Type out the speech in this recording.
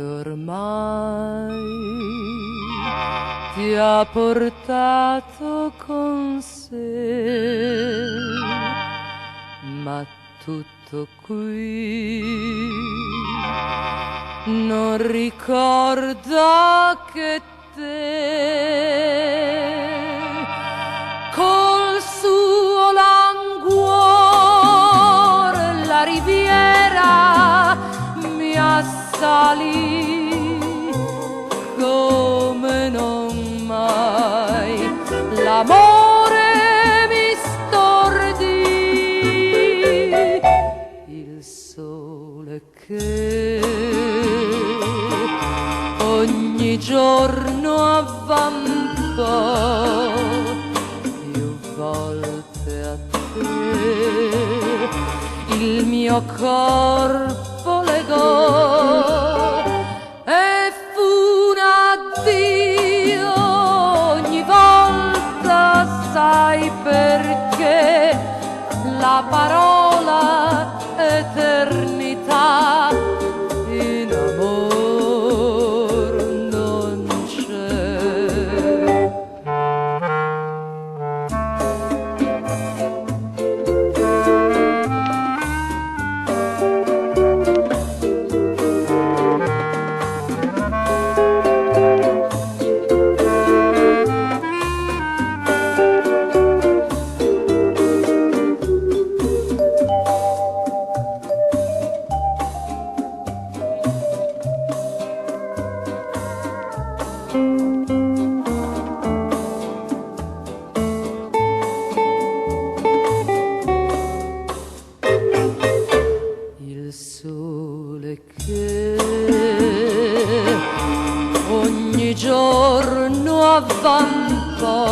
ormai ti ha portato con sé, ma tutto qui non ricorda che te col suo languore la riviera mi assalì come non mai l'amore mi stordì. Il sole che ogni giorno avvampò più volte a te, il mio corpo legò e fu un addio ogni volta, sai perché la parola eternità in amor non c'è. Il sole che ogni giorno avvampò